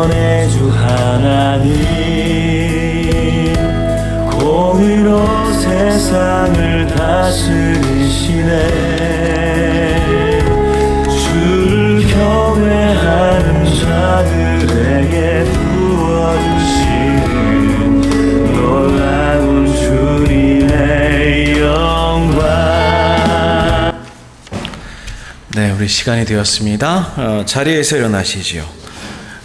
구원의 주 하나님, 공의로 세상을 다스리시네. 주를 경외하는 자들에게 부어주시는 놀라운 주님의 영광. 네, 우리 시간이 되었습니다. 자리에서 일어나시지요.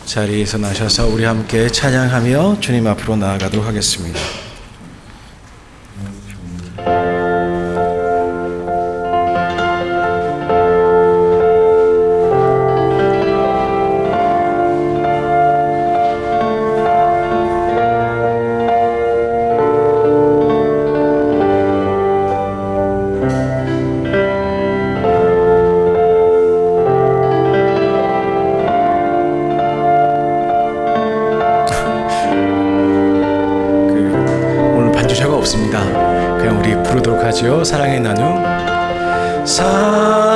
자리에서 나셔서 우리 함께 찬양하며 주님 앞으로 나아가도록 하겠습니다. 그냥 우리 부르도록 하죠. 사랑의 나눔. 사랑의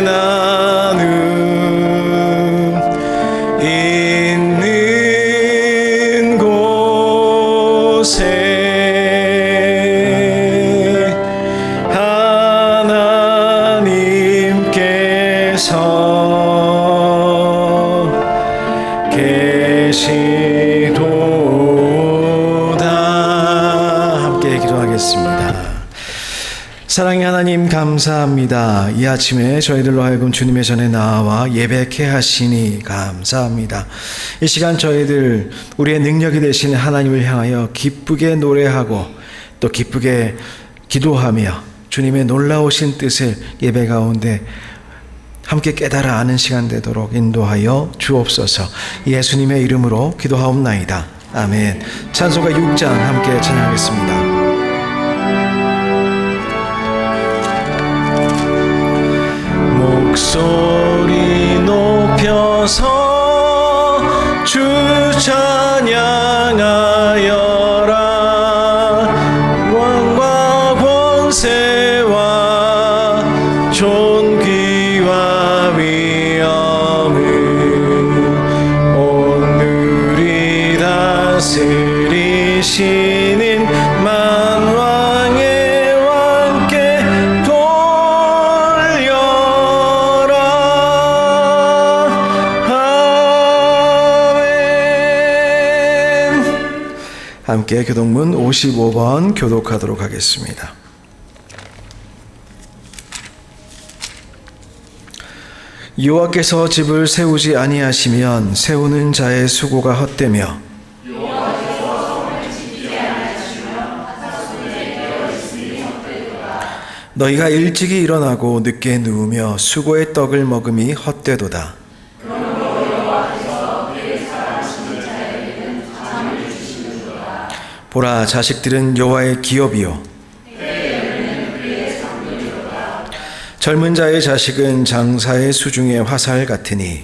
나눔 있는 곳에 하나님께서 계시도다. 사랑의 하나님, 감사합니다. 이 아침에 저희들로 하여금 주님의 전에 나와 예배케 하시니 감사합니다. 이 시간 저희들 우리의 능력이 되시는 하나님을 향하여 기쁘게 노래하고 또 기쁘게 기도하며 주님의 놀라우신 뜻을 예배 가운데 함께 깨달아 아는 시간 되도록 인도하여 주옵소서. 예수님의 이름으로 기도하옵나이다. 아멘. 찬송가 6장 함께 찬양하겠습니다. 목소리 높여서 주 찬양하여라. 왕과 권세와 존귀와 위엄을 오늘이 다스리시는 만왕의 왕께 함께 교독문 55번 교독하도록 하겠습니다. 여호와께서 집을 세우지 아니하시면 세우는 자의 수고가 헛되며 너희가 일찍이 일어나고 늦게 누우며 수고의 떡을 먹음이 헛되도다. 보라, 자식들은 여호와의 기업이요 젊은 자의 자식은 장사의 수중의 화살 같으니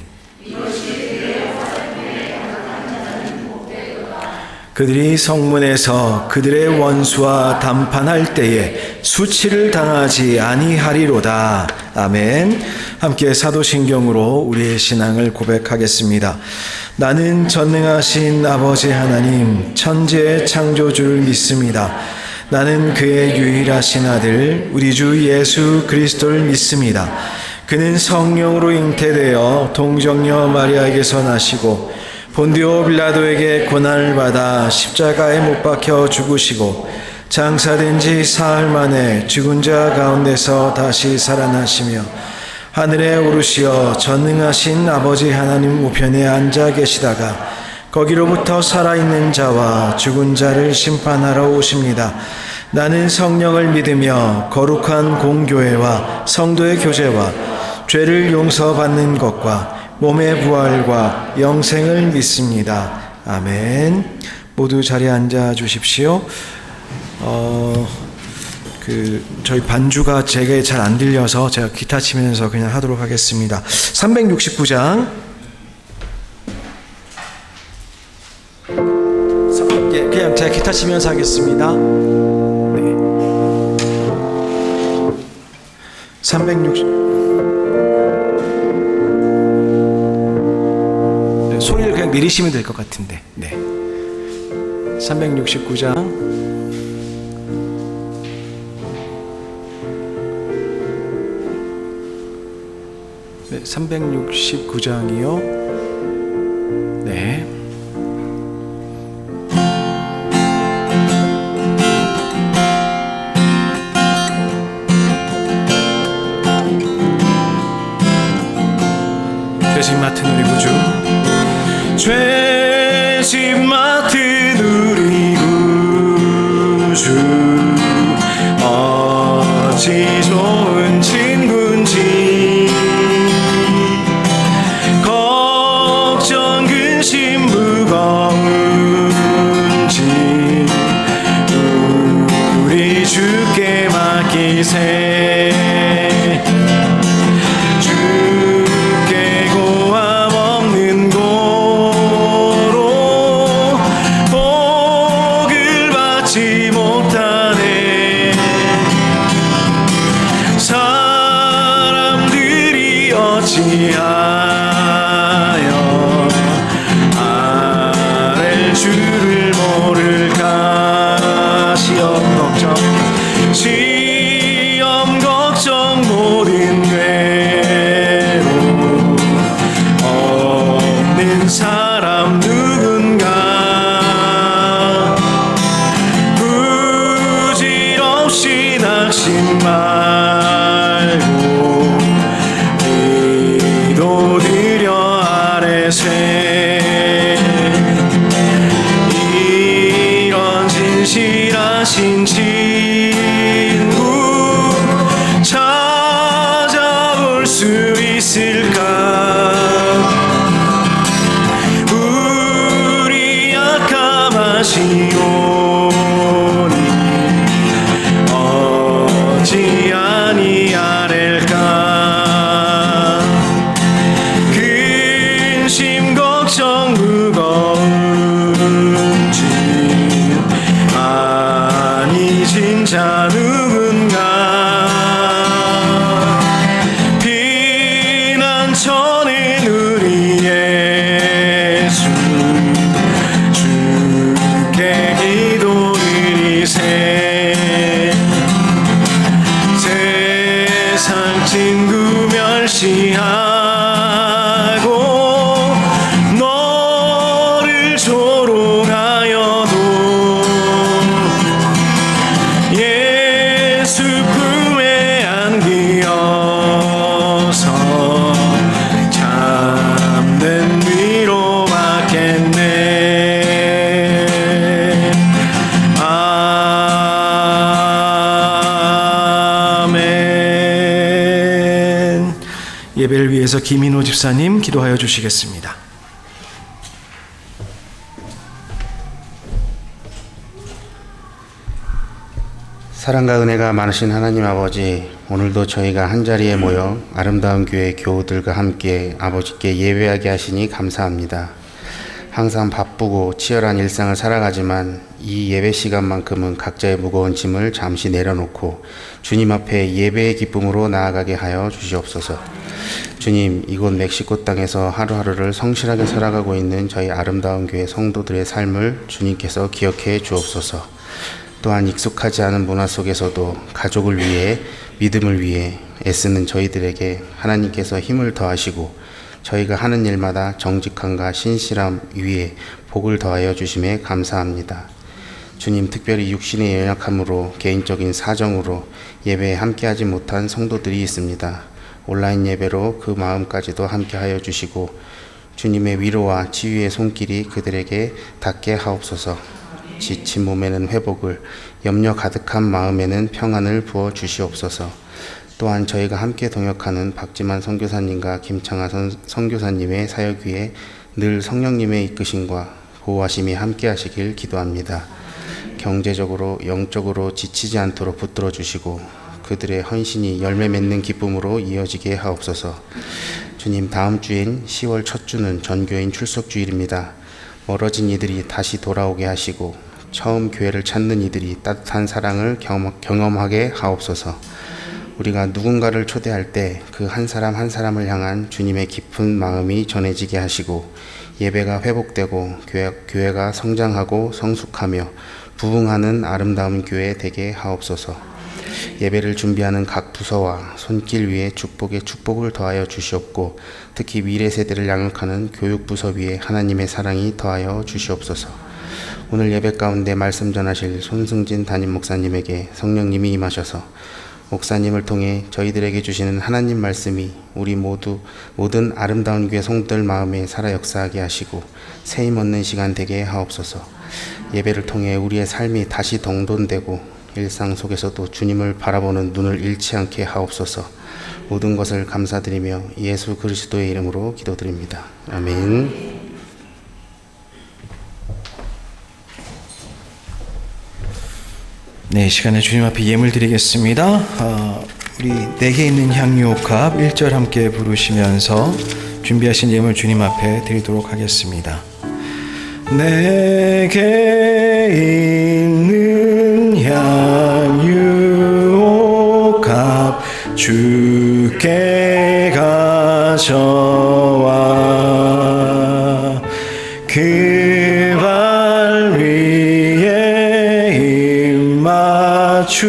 그들이 성문에서 그들의 원수와 담판할 때에 수치를 당하지 아니하리로다. 아멘. 함께 사도신경으로 우리의 신앙을 고백하겠습니다. 나는 전능하신 아버지 하나님 천지의 창조주를 믿습니다. 나는 그의 유일하신 아들 우리 주 예수 그리스도를 믿습니다. 그는 성령으로 잉태되어 동정녀 마리아에게서 나시고 본디오 빌라도에게 고난을 받아 십자가에 못 박혀 죽으시고 장사된 지 사흘 만에 죽은 자 가운데서 다시 살아나시며 하늘에 오르시어 전능하신 아버지 하나님 우편에 앉아 계시다가 거기로부터 살아있는 자와 죽은 자를 심판하러 오십니다. 나는 성령을 믿으며 거룩한 공교회와 성도의 교제와 죄를 용서받는 것과 몸의 부활과 영생을 믿습니다. 아멘. 모두 자리에 앉아 주십시오. 저희 반주가 제게 잘 안 들려서 제가 기타 치면서 그냥 하도록 하겠습니다. 369장. 그냥 제가 기타 치면서 하겠습니다. 네. 360. 소리를 그냥 내리시면 될 것 같은데. 네. 369장. 네, 369장이요. 네. 죄짐 맡은 우리 구주, 죄짐 맡은 우리 구주, 어찌 좋은 친구인지, 걱정 근심 무거운지 우리 주께 맡기세. 어찌하여 아랠 줄을 모를까. 시험 걱정 모든 괴로움 없는 사람 누군가. 부질없이 낙심 말고 기도드려 아뢰세. 이런 진실하신 친구 찾아볼 수 있을까. 우리 약함하시오니 어찌 아니하릴까. 근심 걱정 무거운지 아니 진짜 누군가. 피난처는 우리 예수 주께 기도드리세. 세상 친구 멸시하고 너를 조롱하여도 예수 품에 안기어서 참된 위로 받겠네. 아멘. 예배를 위해서 김인호 집사님 기도하여 주시겠습니다. 사랑과 은혜가 많으신 하나님 아버지, 오늘도 저희가 한자리에 모여 아름다운 교회 교우들과 함께 아버지께 예배하게 하시니 감사합니다. 항상 바쁘고 치열한 일상을 살아가지만 이 예배 시간만큼은 각자의 무거운 짐을 잠시 내려놓고 주님 앞에 예배의 기쁨으로 나아가게 하여 주시옵소서. 주님, 이곳 멕시코 땅에서 하루하루를 성실하게 살아가고 있는 저희 아름다운 교회 성도들의 삶을 주님께서 기억해 주옵소서. 또한 익숙하지 않은 문화 속에서도 가족을 위해, 믿음을 위해 애쓰는 저희들에게 하나님께서 힘을 더하시고 저희가 하는 일마다 정직함과 신실함 위에 복을 더하여 주심에 감사합니다. 주님, 특별히 육신의 연약함으로 개인적인 사정으로 예배에 함께하지 못한 성도들이 있습니다. 온라인 예배로 그 마음까지도 함께하여 주시고 주님의 위로와 치유의 손길이 그들에게 닿게 하옵소서. 지친 몸에는 회복을, 염려 가득한 마음에는 평안을 부어 주시옵소서. 또한 저희가 함께 동역하는 박지만 선교사님과 김창하 선교사님의 사역 위에 늘 성령님의 이끄심과 보호하심이 함께 하시길 기도합니다. 경제적으로, 영적으로 지치지 않도록 붙들어 주시고 그들의 헌신이 열매 맺는 기쁨으로 이어지게 하옵소서. 주님, 다음 주인 10월 첫 주는 전교인 출석주일입니다. 멀어진 이들이 다시 돌아오게 하시고 처음 교회를 찾는 이들이 따뜻한 사랑을 경험하게 하옵소서. 우리가 누군가를 초대할 때 그 한 사람 한 사람을 향한 주님의 깊은 마음이 전해지게 하시고 예배가 회복되고 교회가 성장하고 성숙하며 부흥하는 아름다운 교회 되게 하옵소서. 예배를 준비하는 각 부서와 손길 위에 축복에 축복을 더하여 주시옵고 특히 미래 세대를 양육하는 교육부서 위에 하나님의 사랑이 더하여 주시옵소서. 오늘 예배 가운데 말씀 전하실 손승진 담임 목사님에게 성령님이 임하셔서 목사님을 통해 저희들에게 주시는 하나님 말씀이 우리 모든 아름다운 교회 성도들 마음에 살아 역사하게 하시고 세임 얻는 시간 되게 하옵소서. 예배를 통해 우리의 삶이 다시 동돈되고 일상 속에서도 주님을 바라보는 눈을 잃지 않게 하옵소서. 모든 것을 감사드리며 예수 그리스도의 이름으로 기도드립니다. 아멘. 네, 이 시간에 주님 앞에 예물 드리겠습니다. 우리 내게 있는 향유옥합 1절 함께 부르시면서 준비하신 예물 주님 앞에 드리도록 하겠습니다. 내게 있는 향유옥합 주께 가져와 그 발 위에 입 맞추고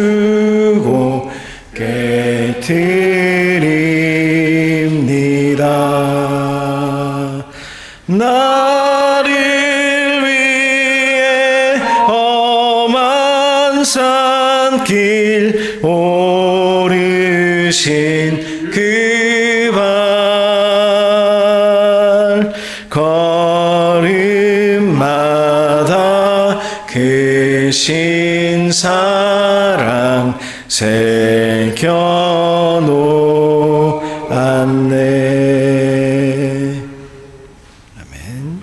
깨드립니다. 나를 위해 험한 산길 오르신 그 발 걸음마다 크신 사랑 새겨놓았네. 아멘.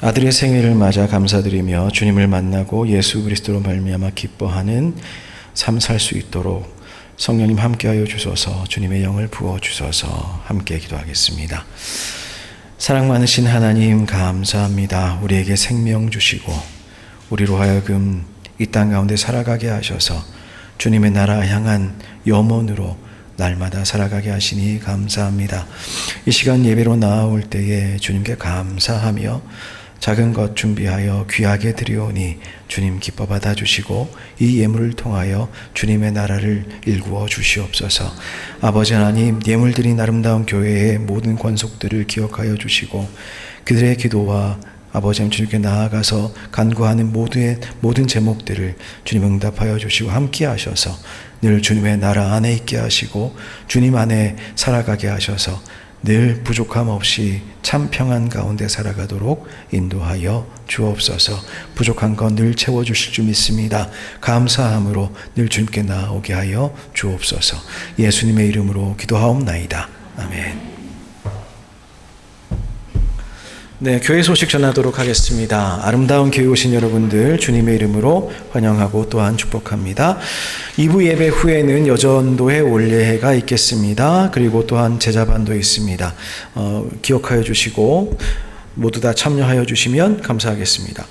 아들의 생일을 맞아 감사드리며 주님을 만나고 예수 그리스도로 말미암아 기뻐하는 삶 살 수 있도록 성령님 함께하여 주소서. 주님의 영을 부어 주소서. 함께 기도하겠습니다. 사랑 많으신 하나님 감사합니다. 우리에게 생명 주시고 우리로 하여금 이 땅 가운데 살아가게 하셔서 주님의 나라 향한 염원으로 날마다 살아가게 하시니 감사합니다. 이 시간 예배로 나아올 때에 주님께 감사하며 작은 것 준비하여 귀하게 드리오니 주님 기뻐 받아주시고 이 예물을 통하여 주님의 나라를 일구어 주시옵소서. 아버지 하나님, 예물 드린 아름다운 교회의 모든 권속들을 기억하여 주시고 그들의 기도와 아버지 하나님 주님께 나아가서 간구하는 모든 제목들을 주님 응답하여 주시고 함께 하셔서 늘 주님의 나라 안에 있게 하시고 주님 안에 살아가게 하셔서 늘 부족함 없이 참 평안 가운데 살아가도록 인도하여 주옵소서. 부족한 건 늘 채워주실 줄 믿습니다. 감사함으로 늘 주님께 나아오게 하여 주옵소서. 예수님의 이름으로 기도하옵나이다. 아멘. 네, 교회 소식 전하도록 하겠습니다. 아름다운 교회 오신 여러분들 주님의 이름으로 환영하고 또한 축복합니다. 2부 예배 후에는 여전도의 올예회가 있겠습니다. 그리고 또한 제자반도 있습니다. 기억하여 주시고 모두 다 참여하여 주시면 감사하겠습니다.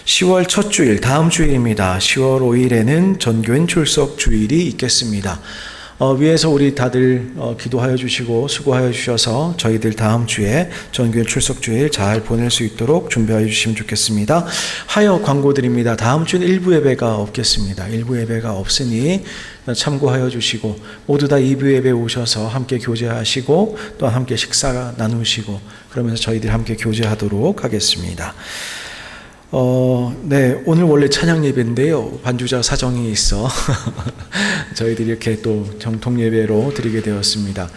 10월 첫 주일, 다음 주일입니다. 10월 5일에는 전교인 출석 주일이 있겠습니다. 위에서 우리 다들 기도하여 주시고 수고하여 주셔서 저희들 다음 주에 전교회 출석주일 잘 보낼 수 있도록 준비하여 주시면 좋겠습니다. 하여 광고드립니다. 다음 주는 일부 예배가 없겠습니다. 일부 예배가 없으니 참고하여 주시고 모두 다 2부 예배 오셔서 함께 교제하시고 또 함께 식사 나누시고 그러면서 저희들 함께 교제하도록 하겠습니다. 네, 오늘 원래 찬양 예배인데요. 반주자 사정이 있어 저희들이 이렇게 또 정통 예배로 드리게 되었습니다.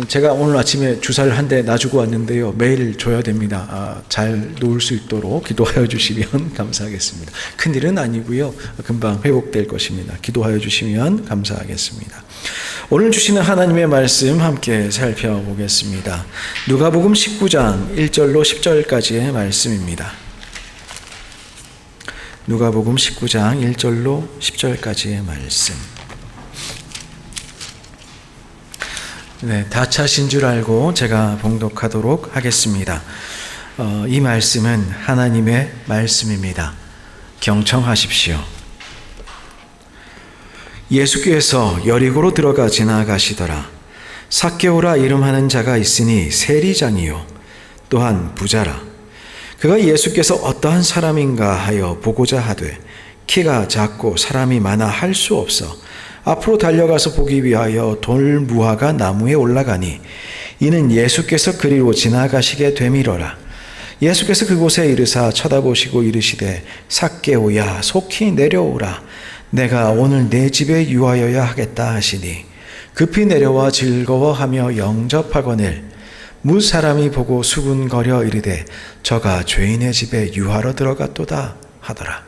제가 오늘 아침에 주사를 한 대 놔주고 왔는데요. 매일 줘야 됩니다. 잘 놓을 수 있도록 기도하여 주시면 감사하겠습니다. 큰일은 아니고요. 금방 회복될 것입니다. 기도하여 주시면 감사하겠습니다. 오늘 주시는 하나님의 말씀 함께 살펴보겠습니다. 누가복음 19장 1절로 10절까지의 말씀입니다. 누가복음 19장 1절로 10절까지의 말씀. 네, 다 차신 줄 알고 제가 봉독하도록 하겠습니다. 이 말씀은 하나님의 말씀입니다. 경청하십시오. 예수께서 여리고로 들어가 지나가시더라. 삭개오라 이름하는 자가 있으니 세리장이요 또한 부자라. 그가 예수께서 어떠한 사람인가 하여 보고자 하되 키가 작고 사람이 많아 할 수 없어 앞으로 달려가서 보기 위하여 돌무화가 나무에 올라가니 이는 예수께서 그리로 지나가시게 되밀어라. 예수께서 그곳에 이르사 쳐다보시고 이르시되 삭개오야 속히 내려오라. 내가 오늘 내 집에 유하여야 하겠다 하시니 급히 내려와 즐거워하며 영접하거늘 무 사람이 보고 수군거려 이르되 저가 죄인의 집에 유하러 들어갔도다 하더라.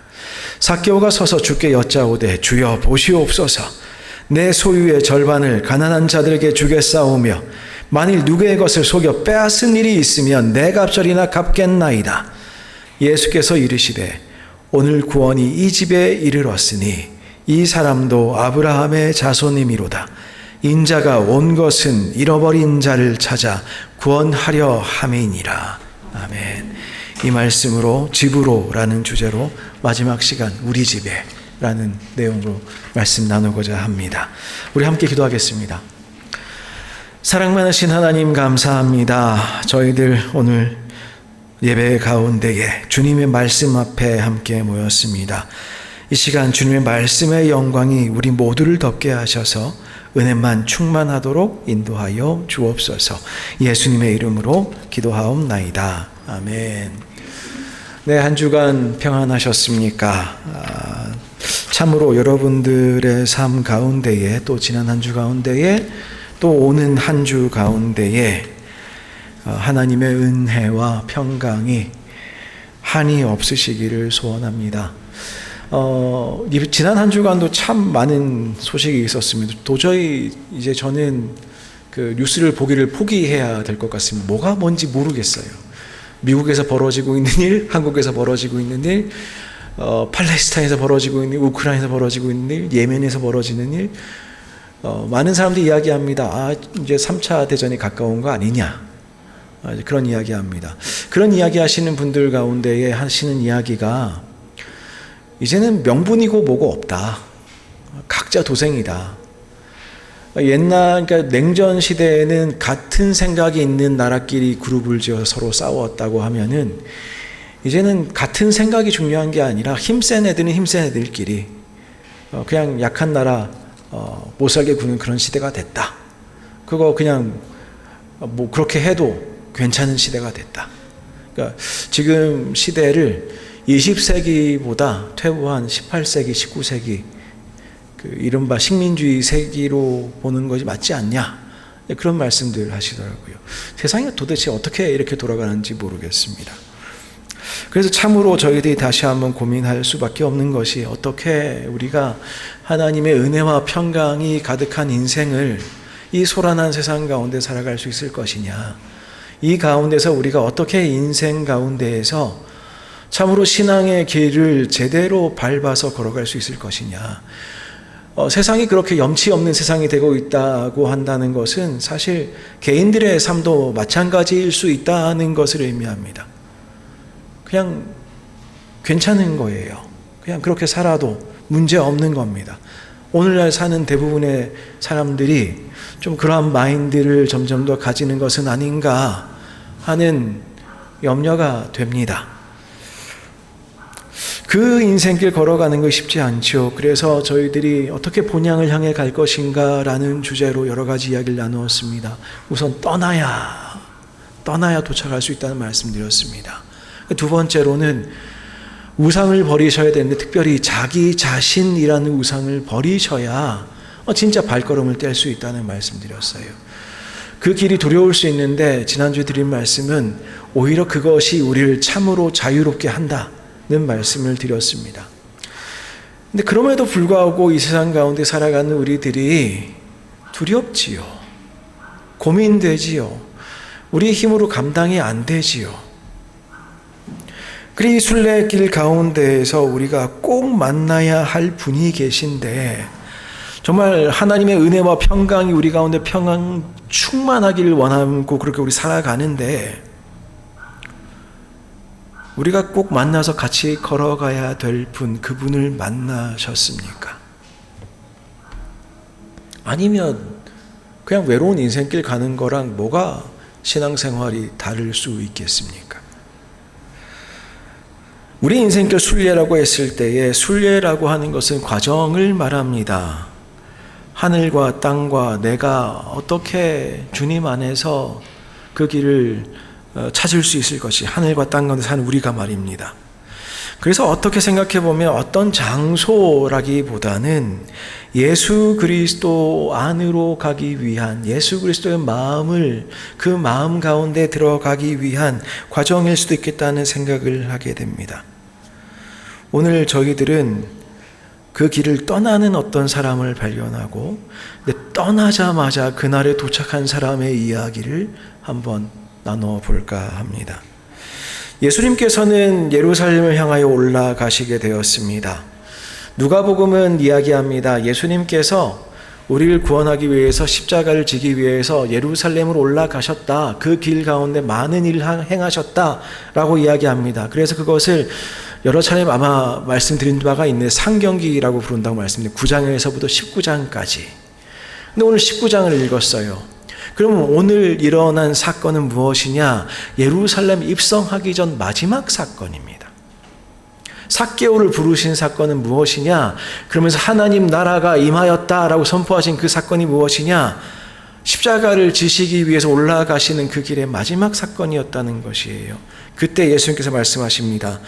삭개오가 서서 주께 여짜오되 주여 보시옵소서. 내 소유의 절반을 가난한 자들에게 주겠사오며 만일 누구의 것을 속여 빼앗은 일이 있으면 내 갑절이나 갚겠나이다. 예수께서 이르시되 오늘 구원이 이 집에 이르렀으니 이 사람도 아브라함의 자손이미로다. 인자가 온 것은 잃어버린 자를 찾아 구원하려 함이니라. 아멘. 이 말씀으로 집으로라는 주제로 마지막 시간 우리 집에 라는 내용으로 말씀 나누고자 합니다. 우리 함께 기도하겠습니다. 사랑 많으신 하나님 감사합니다. 저희들 오늘 예배 가운데에 주님의 말씀 앞에 함께 모였습니다. 이 시간 주님의 말씀의 영광이 우리 모두를 덮게 하셔서 은혜만 충만하도록 인도하여 주옵소서. 예수님의 이름으로 기도하옵나이다. 아멘. 네, 한 주간 평안하셨습니까? 참으로 여러분들의 삶 가운데에 또 지난 한 주 가운데에 또 오는 한 주 가운데에 하나님의 은혜와 평강이 한이 없으시기를 소원합니다. 지난 한 주간도 참 많은 소식이 있었습니다. 도저히 이제 저는 그 뉴스를 보기를 포기해야 될 것 같습니다. 뭐가 뭔지 모르겠어요. 미국에서 벌어지고 있는 일, 한국에서 벌어지고 있는 일, 팔레스타인에서 벌어지고 있는 일, 우크라이나에서 벌어지고 있는 일, 예멘에서 벌어지는 일, 많은 사람들이 이야기합니다. 이제 3차 대전이 가까운 거 아니냐. 그런 이야기합니다. 그런 이야기 하시는 분들 가운데에 하시는 이야기가 이제는 명분이고 뭐고 없다. 각자 도생이다. 그러니까 냉전 시대에는 같은 생각이 있는 나라끼리 그룹을 지어서 서로 싸웠다고 하면은 이제는 같은 생각이 중요한 게 아니라 힘센 애들은 힘센 애들끼리 그냥 약한 나라 못 살게 구는 그런 시대가 됐다. 그거 그냥 뭐 그렇게 해도 괜찮은 시대가 됐다. 그러니까 지금 시대를 20세기보다 퇴보한 18세기, 19세기 그 이른바 식민주의 세기로 보는 것이 맞지 않냐. 그런 말씀들 하시더라고요. 세상이 도대체 어떻게 이렇게 돌아가는지 모르겠습니다. 그래서 참으로 저희들이 다시 한번 고민할 수밖에 없는 것이 어떻게 우리가 하나님의 은혜와 평강이 가득한 인생을 이 소란한 세상 가운데 살아갈 수 있을 것이냐. 이 가운데서 우리가 어떻게 인생 가운데에서 참으로 신앙의 길을 제대로 밟아서 걸어갈 수 있을 것이냐. 세상이 그렇게 염치 없는 세상이 되고 있다고 한다는 것은 사실 개인들의 삶도 마찬가지일 수 있다는 것을 의미합니다. 그냥 괜찮은 거예요. 그냥 그렇게 살아도 문제 없는 겁니다. 오늘날 사는 대부분의 사람들이 좀 그러한 마인드를 점점 더 가지는 것은 아닌가 하는 염려가 됩니다. 그 인생길 걸어가는 것이 쉽지 않죠. 그래서 저희들이 어떻게 본향을 향해 갈 것인가 라는 주제로 여러 가지 이야기를 나누었습니다. 우선 떠나야 도착할 수 있다는 말씀드렸습니다. 두 번째로는 우상을 버리셔야 되는데 특별히 자기 자신이라는 우상을 버리셔야 진짜 발걸음을 뗄 수 있다는 말씀드렸어요. 그 길이 두려울 수 있는데 지난주에 드린 말씀은 오히려 그것이 우리를 참으로 자유롭게 한다는 말씀을 드렸습니다. 근데 그럼에도 불구하고 이 세상 가운데 살아가는 우리들이 두렵지요. 고민되지요. 우리 힘으로 감당이 안 되지요. 그리고 이 순례길 가운데에서 우리가 꼭 만나야 할 분이 계신데 정말 하나님의 은혜와 평강이 우리 가운데 평강 충만하기를 원하고 그렇게 우리 살아가는데 우리가 꼭 만나서 같이 걸어가야 될 분, 그분을 만나셨습니까? 아니면 그냥 외로운 인생길 가는 거랑 뭐가 신앙생활이 다를 수 있겠습니까? 우리 인생길 순례라고 했을 때에 순례라고 하는 것은 과정을 말합니다. 하늘과 땅과 내가 어떻게 주님 안에서 그 길을 찾을 수 있을 것이 하늘과 땅 가운데 사는 우리가 말입니다. 그래서 어떻게 생각해 보면 어떤 장소라기보다는 예수 그리스도 안으로 가기 위한 예수 그리스도의 마음을 그 마음 가운데 들어가기 위한 과정일 수도 있겠다는 생각을 하게 됩니다. 오늘 저희들은 그 길을 떠나는 어떤 사람을 발견하고 근데 떠나자마자 그날에 도착한 사람의 이야기를 한번 나눠볼까 합니다. 예수님께서는 예루살렘을 향하여 올라가시게 되었습니다. 누가복음은 이야기합니다. 예수님께서 우리를 구원하기 위해서 십자가를 지기 위해서 예루살렘으로 올라가셨다. 그 길 가운데 많은 일을 행하셨다라고 이야기합니다. 그래서 그것을 여러 차례 아마 말씀드린 바가 있는데 상경기라고 부른다고 말씀드렸는데 9장에서부터 19장까지. 근데 오늘 19장을 읽었어요. 그럼 오늘 일어난 사건은 무엇이냐? 예루살렘 입성하기 전 마지막 사건입니다. 삭개오를 부르신 사건은 무엇이냐? 그러면서 하나님 나라가 임하였다라고 선포하신 그 사건이 무엇이냐? 십자가를 지시기 위해서 올라가시는 그 길의 마지막 사건이었다는 것이에요. 그때 예수님께서 말씀하십니다.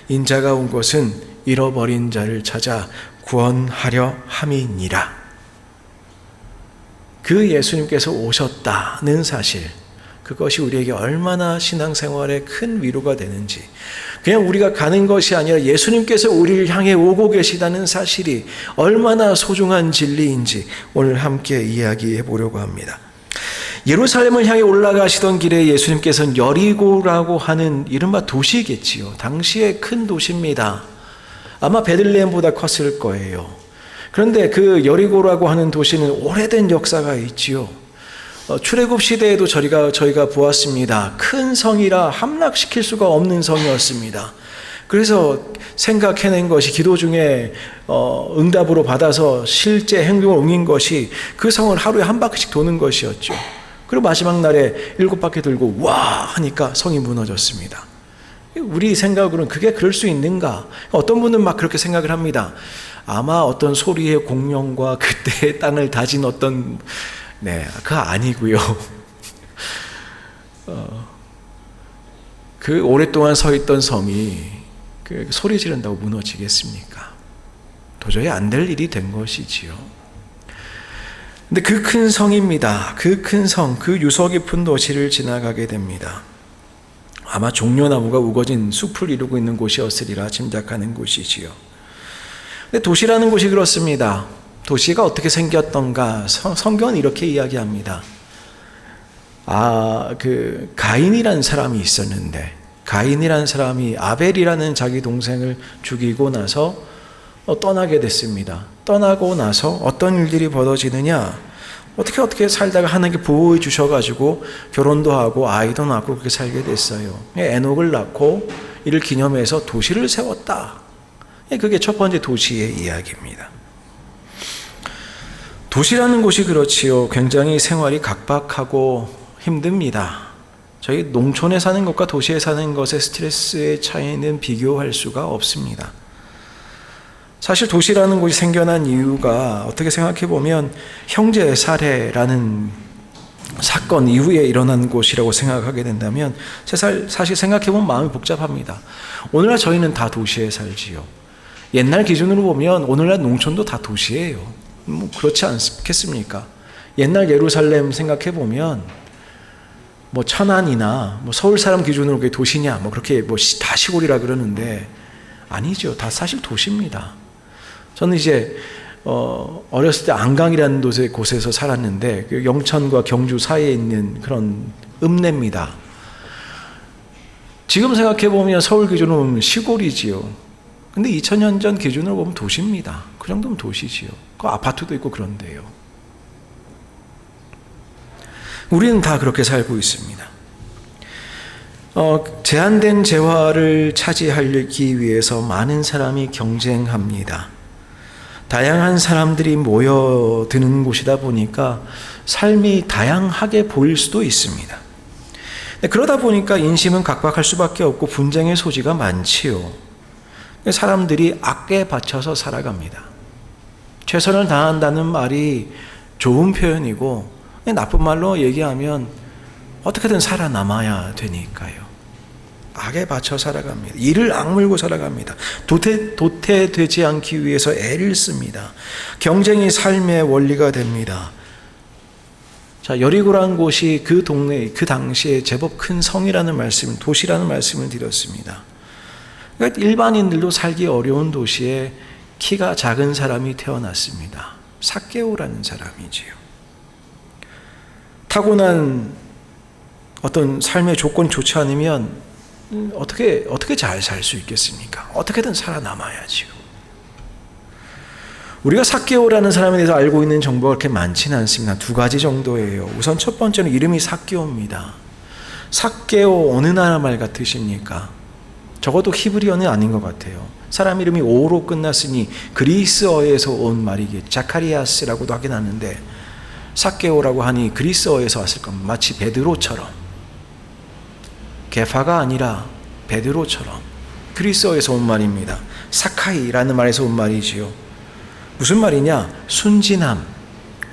인자가 온 것은 잃어버린 자를 찾아 구원하려 함이니라. 그 예수님께서 오셨다는 사실, 그것이 우리에게 얼마나 신앙생활에 큰 위로가 되는지, 그냥 우리가 가는 것이 아니라 예수님께서 우리를 향해 오고 계시다는 사실이 얼마나 소중한 진리인지 오늘 함께 이야기해 보려고 합니다. 예루살렘을 향해 올라가시던 길에 예수님께서는 여리고라고 하는 이른바 도시겠지요. 당시의 큰 도시입니다. 아마 베들레헴보다 컸을 거예요. 그런데 그 여리고라고 하는 도시는 오래된 역사가 있지요. 출애굽 시대에도 저희가 보았습니다. 큰 성이라 함락시킬 수가 없는 성이었습니다. 그래서 생각해낸 것이 기도 중에 응답으로 받아서 실제 행동을 옮긴 것이 그 성을 하루에 한 바퀴씩 도는 것이었죠. 그리고 마지막 날에 7바퀴 돌고 와 하니까 성이 무너졌습니다. 우리 생각으로는 그게 그럴 수 있는가? 어떤 분은 막 그렇게 생각을 합니다. 아마 어떤 소리의 공명과 그때의 땅을 다진 어떤 그거 아니고요. 그 오랫동안 서 있던 성이 그 소리 지른다고 무너지겠습니까? 도저히 안 될 일이 된 것이지요. 근데 그 큰 성입니다. 그 큰 성, 그 유서 깊은 도시를 지나가게 됩니다. 아마 종려나무가 우거진 숲을 이루고 있는 곳이었으리라 짐작하는 곳이지요. 근데 도시라는 곳이 그렇습니다. 도시가 어떻게 생겼던가 성경은 이렇게 이야기합니다. 그 가인이라는 사람이 있었는데 가인이라는 사람이 아벨이라는 자기 동생을 죽이고 나서 떠나게 됐습니다. 떠나고 나서 어떤 일들이 벌어지느냐? 어떻게 살다가 하나님께 보호해 주셔가지고 결혼도 하고 아이도 낳고 그렇게 살게 됐어요. 에녹을 낳고 이를 기념해서 도시를 세웠다. 그게 첫 번째 도시의 이야기입니다. 도시라는 곳이 그렇지요. 굉장히 생활이 각박하고 힘듭니다. 저희 농촌에 사는 것과 도시에 사는 것의 스트레스의 차이는 비교할 수가 없습니다. 사실 도시라는 곳이 생겨난 이유가 어떻게 생각해 보면 형제 살해라는 사건 이후에 일어난 곳이라고 생각하게 된다면 사실 생각해 보면 마음이 복잡합니다. 오늘날 저희는 다 도시에 살지요. 옛날 기준으로 보면 오늘날 농촌도 다 도시예요. 그렇지 않겠습니까? 옛날 예루살렘 생각해 보면 천안이나 서울 사람 기준으로 그게 도시냐 그렇게 다 시골이라 그러는데 아니죠. 다 사실 도시입니다. 저는 이제 어렸을 때 안강이라는 곳에서 살았는데 그 영천과 경주 사이에 있는 그런 읍내입니다. 지금 생각해보면 서울 기준으로 보면 시골이지요. 근데 2000년 전 기준으로 보면 도시입니다. 그 정도면 도시지요. 그 아파트도 있고 그런데요. 우리는 다 그렇게 살고 있습니다. 제한된 재화를 차지하기 위해서 많은 사람이 경쟁합니다. 다양한 사람들이 모여드는 곳이다 보니까 삶이 다양하게 보일 수도 있습니다. 그러다 보니까 인심은 각박할 수밖에 없고 분쟁의 소지가 많지요. 사람들이 악에 받쳐서 살아갑니다. 최선을 다한다는 말이 좋은 표현이고 나쁜 말로 얘기하면 어떻게든 살아남아야 되니까요. 악에 받쳐 살아갑니다. 이를 악물고 살아갑니다. 도태되지 않기 위해서 애를 씁니다. 경쟁이 삶의 원리가 됩니다. 자, 여리고라는 곳이 그 동네, 그 당시에 제법 큰 성이라는 말씀, 도시라는 말씀을 드렸습니다. 그러니까 일반인들도 살기 어려운 도시에 키가 작은 사람이 태어났습니다. 삭개오라는 사람이지요. 타고난 어떤 삶의 조건이 좋지 않으면 어떻게 잘 살 수 있겠습니까? 어떻게든 살아남아야지요. 우리가 삭개오라는 사람에 대해서 알고 있는 정보가 그렇게 많지는 않습니다. 두 가지 정도예요. 우선 첫 번째는 이름이 삭개오입니다. 삭개오 어느 나라 말 같으십니까? 적어도 히브리어는 아닌 것 같아요. 사람 이름이 오로 끝났으니 그리스어에서 온 말이겠죠. 자카리아스라고도 하긴 하는데 삭개오라고 하니 그리스어에서 왔을 겁니다. 마치 베드로처럼. 게파가 아니라 베드로처럼 그리스어에서 온 말입니다. 사카이라는 말에서 온 말이지요. 무슨 말이냐? 순진함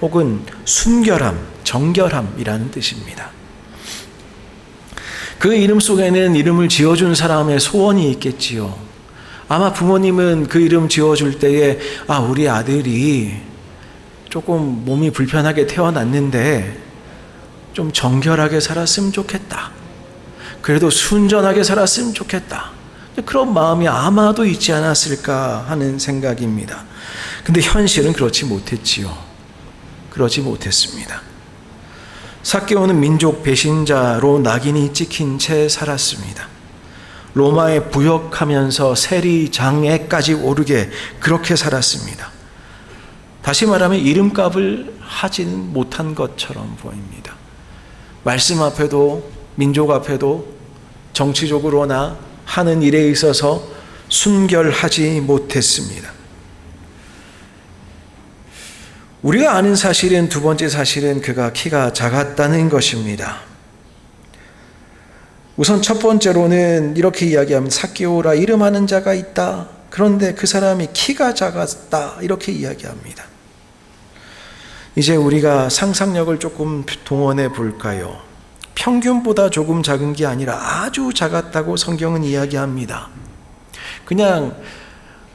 혹은 순결함, 정결함이라는 뜻입니다. 그 이름 속에는 이름을 지어준 사람의 소원이 있겠지요. 아마 부모님은 그 이름 지어줄 때에 우리 아들이 조금 몸이 불편하게 태어났는데 좀 정결하게 살았으면 좋겠다. 그래도 순전하게 살았으면 좋겠다. 그런 마음이 아마도 있지 않았을까 하는 생각입니다. 근데 현실은 그렇지 못했지요. 그러지 못했습니다. 삭개오는 민족 배신자로 낙인이 찍힌 채 살았습니다. 로마에 부역하면서 세리장에까지 오르게 그렇게 살았습니다. 다시 말하면 이름값을 하지는 못한 것처럼 보입니다. 말씀 앞에도 민족 앞에도 정치적으로나 하는 일에 있어서 순결하지 못했습니다. 우리가 아는 사실은 두 번째 사실은 그가 키가 작았다는 것입니다. 우선 첫 번째로는 이렇게 이야기합니다. 삭개오라 이름하는 자가 있다. 그런데 그 사람이 키가 작았다. 이렇게 이야기합니다. 이제 우리가 상상력을 조금 동원해 볼까요? 평균보다 조금 작은 게 아니라 아주 작았다고 성경은 이야기합니다. 그냥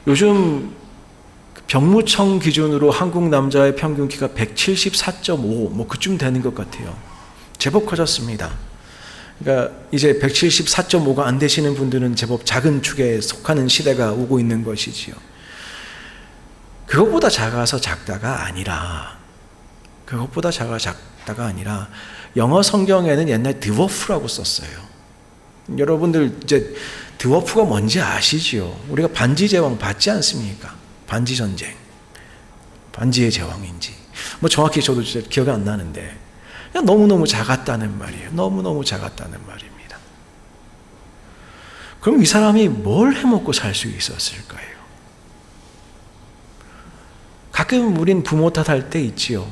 요즘 병무청 기준으로 한국 남자의 평균 키가 174.5 그쯤 되는 것 같아요. 제법 커졌습니다. 그러니까 이제 174.5가 안 되시는 분들은 제법 작은 축에 속하는 시대가 오고 있는 것이지요. 그것보다 작아서 작다가 아니라 영어 성경에는 옛날 드워프라고 썼어요. 여러분들 이제 드워프가 뭔지 아시지요? 우리가 반지 제왕 봤지 않습니까? 반지 전쟁, 반지의 제왕인지 정확히 저도 기억이 안 나는데 그냥 너무너무 작았다는 말이에요. 너무너무 작았다는 말입니다. 그럼 이 사람이 뭘 해먹고 살 수 있었을까요? 가끔 우린 부모 탓할 때 있지요.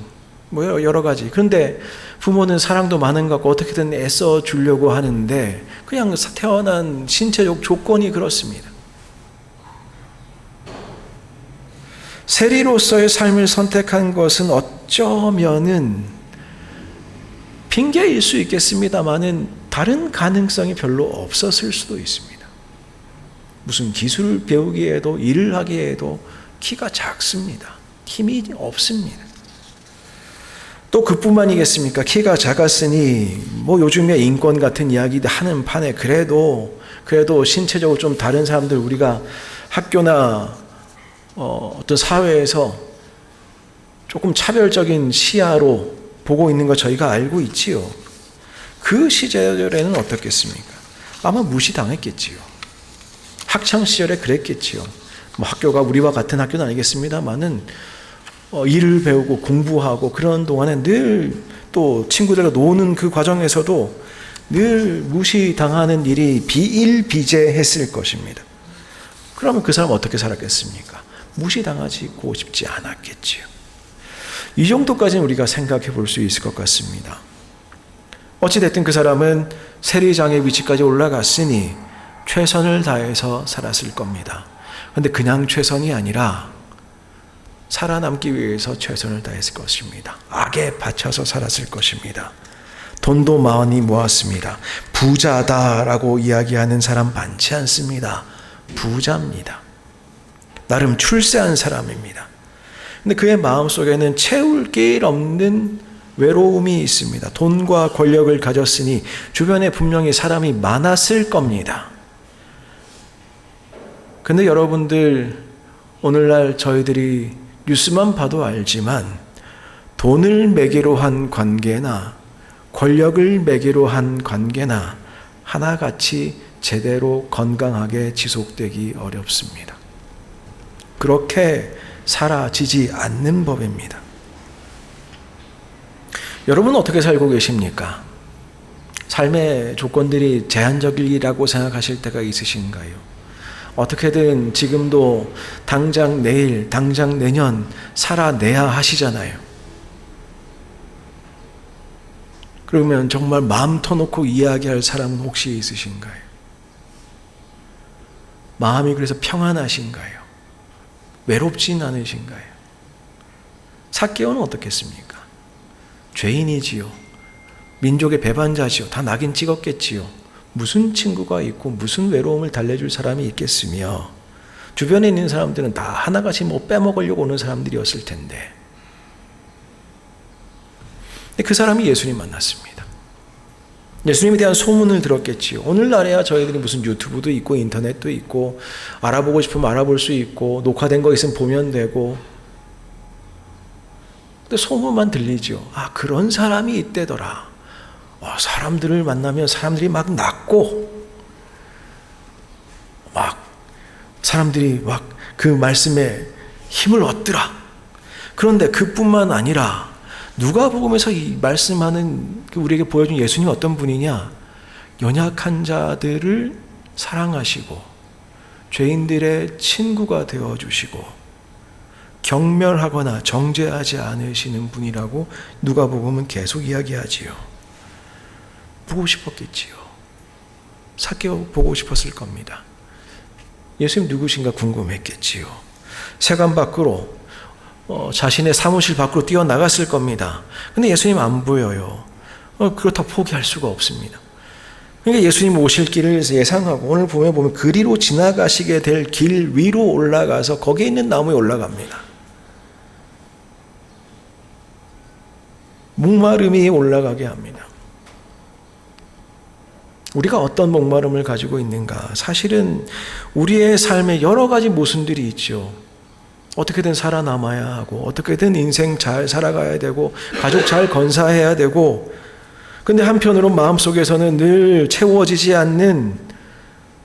여러 가지. 그런데 부모는 사랑도 많은 것 같고 어떻게든 애써 주려고 하는데 그냥 태어난 신체적 조건이 그렇습니다. 세리로서의 삶을 선택한 것은 어쩌면은 핑계일 수 있겠습니다만은 다른 가능성이 별로 없었을 수도 있습니다. 무슨 기술을 배우기에도 일을 하기에도 키가 작습니다. 힘이 없습니다. 또 그뿐만이겠습니까? 키가 작았으니 요즘에 인권 같은 이야기도 하는 판에 그래도 신체적으로 좀 다른 사람들 우리가 학교나 어떤 사회에서 조금 차별적인 시야로 보고 있는 거 저희가 알고 있지요. 그 시절에는 어떻겠습니까? 아마 무시당했겠지요. 학창시절에 그랬겠지요. 뭐 학교가 우리와 같은 학교는 아니겠습니다만은 일을 배우고 공부하고 그런 동안에 늘 또 친구들과 노는 그 과정에서도 늘 무시당하는 일이 비일비재했을 것입니다. 그러면 그 사람 어떻게 살았겠습니까? 무시당하고 싶지 않았겠지요. 이 정도까지는 우리가 생각해 볼 수 있을 것 같습니다. 어찌됐든 그 사람은 세리장의 위치까지 올라갔으니 최선을 다해서 살았을 겁니다. 그런데 그냥 최선이 아니라 살아남기 위해서 최선을 다했을 것입니다. 악에 바쳐서 살았을 것입니다. 돈도 많이 모았습니다. 부자다라고 이야기하는 사람 많지 않습니다. 부자입니다. 나름 출세한 사람입니다. 근데 그의 마음속에는 채울 길 없는 외로움이 있습니다. 돈과 권력을 가졌으니 주변에 분명히 사람이 많았을 겁니다. 근데 여러분들, 오늘날 저희들이 뉴스만 봐도 알지만 돈을 매개로 한 관계나 권력을 매개로 한 관계나 하나같이 제대로 건강하게 지속되기 어렵습니다. 그렇게 사라지지 않는 법입니다. 여러분은 어떻게 살고 계십니까? 삶의 조건들이 제한적이라고 생각하실 때가 있으신가요? 어떻게든 지금도 당장 내일, 당장 내년 살아내야 하시잖아요. 그러면 정말 마음 터놓고 이야기할 사람은 혹시 있으신가요? 마음이 그래서 평안하신가요? 외롭진 않으신가요? 삭개오는 어떻겠습니까? 죄인이지요. 민족의 배반자지요. 다 낙인 찍었겠지요. 무슨 친구가 있고 무슨 외로움을 달래줄 사람이 있겠으며 주변에 있는 사람들은 다 하나같이 뭐 빼먹으려고 오는 사람들이었을 텐데, 근데 그 사람이 예수님 만났습니다. 예수님에 대한 소문을 들었겠지요. 오늘날에야 저희들이 무슨 유튜브도 있고 인터넷도 있고 알아보고 싶으면 알아볼 수 있고 녹화된 거 있으면 보면 되고, 근데 소문만 들리죠. 아, 그런 사람이 있대더라. 사람들을 만나면 사람들이 막 낫고 막 사람들이 막 그 말씀에 힘을 얻더라. 그런데 그뿐만 아니라 누가복음에서 이 말씀하는 우리에게 보여준 예수님이 어떤 분이냐? 연약한 자들을 사랑하시고 죄인들의 친구가 되어주시고 경멸하거나 정죄하지 않으시는 분이라고 누가복음은 계속 이야기하지요. 보고 싶었겠지요. 삭개오 보고 싶었을 겁니다. 예수님 누구신가 궁금했겠지요. 세관 밖으로 자신의 사무실 밖으로 뛰어나갔을 겁니다. 근데 예수님 안 보여요. 그렇다고 포기할 수가 없습니다. 그러니까 예수님 오실 길을 예상하고 오늘 보면 그리로 지나가시게 될 길 위로 올라가서 거기에 있는 나무에 올라갑니다. 목마름이 올라가게 합니다. 우리가 어떤 목마름을 가지고 있는가? 사실은 우리의 삶에 여러 가지 모순들이 있죠. 어떻게든 살아남아야 하고 어떻게든 인생 잘 살아가야 되고 가족 잘 건사해야 되고, 근데 한편으로 마음속에서는 늘 채워지지 않는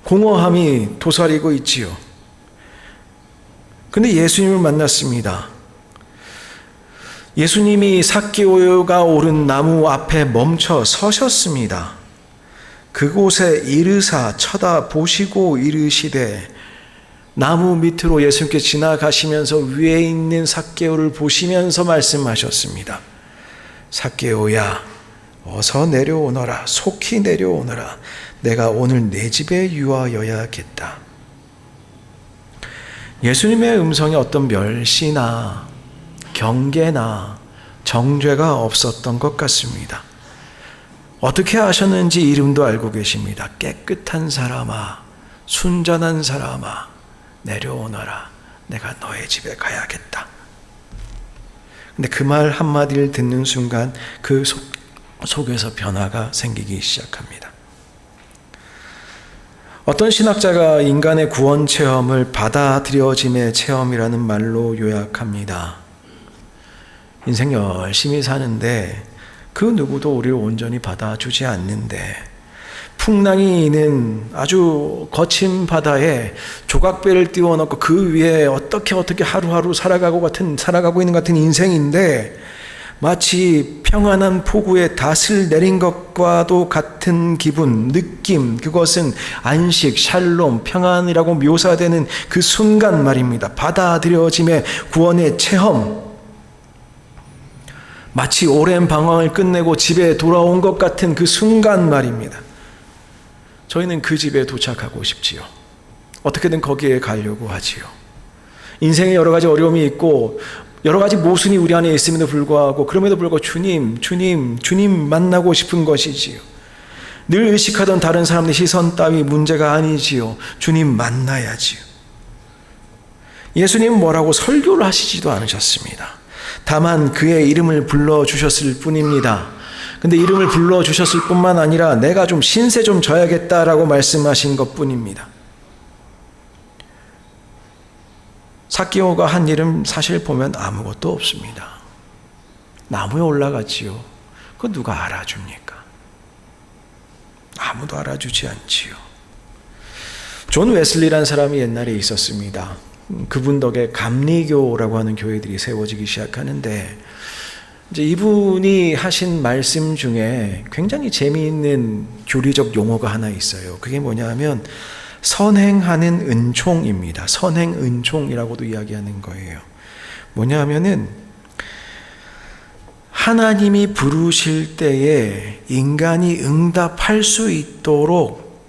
공허함이 도사리고 있지요. 근데 예수님을 만났습니다. 예수님이 삭개오가 오른 나무 앞에 멈춰 서셨습니다. 그곳에 이르사 쳐다보시고 이르시되, 나무 밑으로 예수님께 지나가시면서 위에 있는 삭개오를 보시면서 말씀하셨습니다. 삭개오야, 어서 내려오너라. 속히 내려오너라. 내가 오늘 내 집에 유하여야겠다. 예수님의 음성에 어떤 멸시나 경계나 정죄가 없었던 것 같습니다. 어떻게 하셨는지 이름도 알고 계십니다. 깨끗한 사람아, 순전한 사람아, 내려오너라. 내가 너의 집에 가야겠다. 근데 그 말 한마디를 듣는 순간 그 속에서 변화가 생기기 시작합니다. 어떤 신학자가 인간의 구원 체험을 받아들여짐의 체험이라는 말로 요약합니다. 인생 열심히 사는데 그 누구도 우리를 온전히 받아주지 않는데 풍랑이 있는 아주 거친 바다에 조각배를 띄워놓고 그 위에 어떻게 하루하루 살아가고 있는 같은 인생인데, 마치 평안한 폭우에 닷을 내린 것과도 같은 기분, 느낌, 그것은 안식, 샬롬, 평안이라고 묘사되는 그 순간 말입니다. 받아들여짐의 구원의 체험, 마치 오랜 방황을 끝내고 집에 돌아온 것 같은 그 순간 말입니다. 저희는 그 집에 도착하고 싶지요. 어떻게든 거기에 가려고 하지요. 인생에 여러 가지 어려움이 있고 여러 가지 모순이 우리 안에 있음에도 불구하고, 그럼에도 불구하고 주님 만나고 싶은 것이지요. 늘 의식하던 다른 사람들의 시선 따위 문제가 아니지요. 주님 만나야지요. 예수님은 뭐라고 설교를 하시지도 않으셨습니다. 다만 그의 이름을 불러주셨을 뿐입니다. 근데 이름을 불러주셨을 뿐만 아니라 내가 좀 신세 좀 져야겠다라고 말씀하신 것 뿐입니다. 삭개오가 한 일은 사실 보면 아무것도 없습니다. 나무에 올라갔지요. 그거 누가 알아줍니까? 아무도 알아주지 않지요. 존 웨슬리라는 사람이 옛날에 있었습니다. 그분 덕에 감리교라고 하는 교회들이 세워지기 시작하는데, 이제 이분이 하신 말씀 중에 굉장히 재미있는 교리적 용어가 하나 있어요. 그게 뭐냐면 선행하는 은총입니다. 선행 은총이라고도 이야기하는 거예요. 뭐냐 하면은 하나님이 부르실 때에 인간이 응답할 수 있도록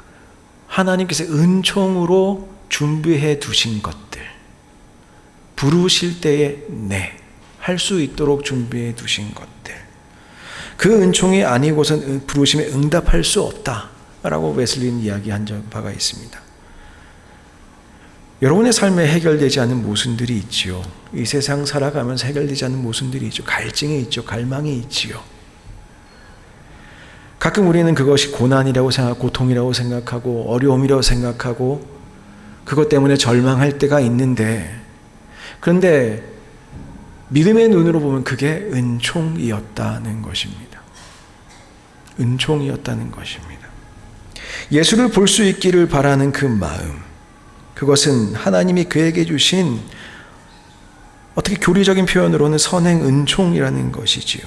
하나님께서 은총으로 준비해 두신 것들, 부르실 때에 할 수 있도록 준비해 두신 것들, 그 은총이 아니고선 부르심에 응답할 수 없다라고 웨슬리는 이야기한 바가 있습니다. 여러분의 삶에 해결되지 않는 모순들이 있지요. 이 세상 살아가면서 해결되지 않는 모순들이 있죠. 갈증이 있죠. 갈망이 있지요. 가끔 우리는 그것이 고난이라고 생각하고 고통이라고 생각하고 어려움이라고 생각하고 그것 때문에 절망할 때가 있는데, 그런데 믿음의 눈으로 보면 그게 은총이었다는 것입니다. 은총이었다는 것입니다. 예수를 볼 수 있기를 바라는 그 마음, 그것은 하나님이 그에게 주신 어떻게 교리적인 표현으로는 선행 은총이라는 것이지요.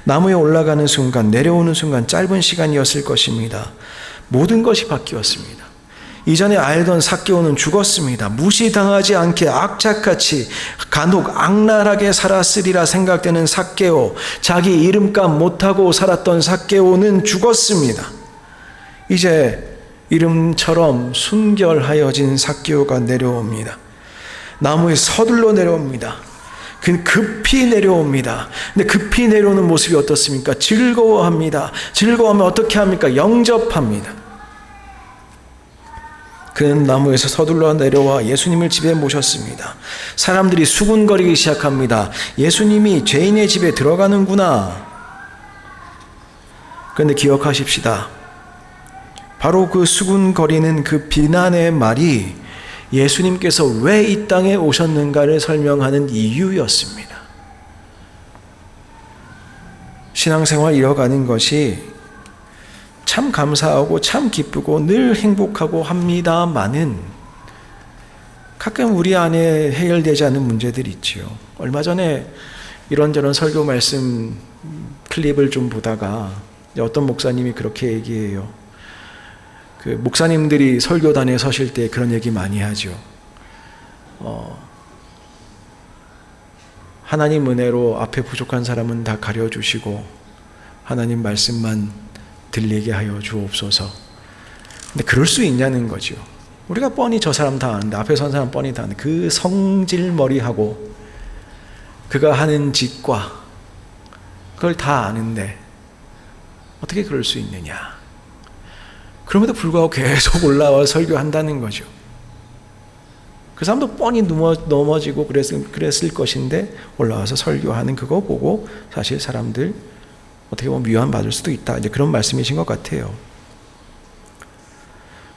나무에 올라가는 순간, 내려오는 순간 짧은 시간이었을 것입니다. 모든 것이 바뀌었습니다. 이전에 알던 삭개오는 죽었습니다. 무시당하지 않게 악착같이 간혹 악랄하게 살았으리라 생각되는 삭개오, 자기 이름값 못하고 살았던 삭개오는 죽었습니다. 이제 이름처럼 순결하여진 삭개오가 내려옵니다. 나무에 서둘러 내려옵니다. 그 급히 내려옵니다. 근데 급히 내려오는 모습이 어떻습니까? 즐거워합니다. 즐거워하면 어떻게 합니까? 영접합니다. 그는 나무에서 서둘러 내려와 예수님을 집에 모셨습니다. 사람들이 수군거리기 시작합니다. 예수님이 죄인의 집에 들어가는구나. 그런데 기억하십시다. 바로 그 수군거리는 그 비난의 말이 예수님께서 왜 이 땅에 오셨는가를 설명하는 이유였습니다. 신앙생활 이어가는 것이 참 감사하고 참 기쁘고 늘 행복하고 합니다만은 가끔 우리 안에 해결되지 않는 문제들이 있지요. 얼마 전에 이런저런 설교 말씀 클립을 좀 보다가 어떤 목사님이 그렇게 얘기해요. 그 목사님들이 설교단에 서실 때 그런 얘기 많이 하죠. 하나님 은혜로 앞에 부족한 사람은 다 가려주시고 하나님 말씀만 들리게 하여 주옵소서. 근데 그럴 수 있냐는 거죠. 우리가 뻔히 저 사람 다 아는데, 앞에 선 사람 뻔히 다 아는데 그 성질머리하고 그가 하는 짓과 그걸 다 아는데 어떻게 그럴 수 있느냐. 그럼에도 불구하고 계속 올라와 설교한다는 거죠. 그 사람도 뻔히 넘어지고 그랬을 것인데 올라와서 설교하는 그거 보고 사실 사람들 어떻게 보면 위안받을 수도 있다. 이제 그런 말씀이신 것 같아요.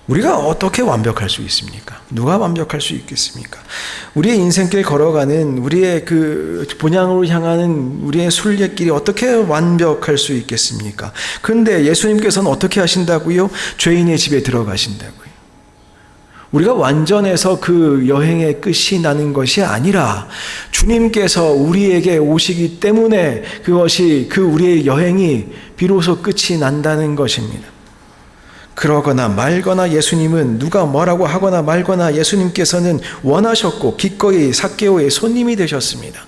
우리가 어떻게 완벽할 수 있습니까? 누가 완벽할 수 있겠습니까? 우리의 인생길 걸어가는 우리의 그 본향으로 향하는 우리의 순례길이 어떻게 완벽할 수 있겠습니까? 근데 예수님께서는 어떻게 하신다고요? 죄인의 집에 들어가신다고요. 우리가 완전해서 그 여행의 끝이 나는 것이 아니라 주님께서 우리에게 오시기 때문에 그것이 그 우리의 여행이 비로소 끝이 난다는 것입니다. 그러거나 말거나 예수님은 누가 뭐라고 하거나 말거나 예수님께서는 원하셨고 기꺼이 삭개오의 손님이 되셨습니다.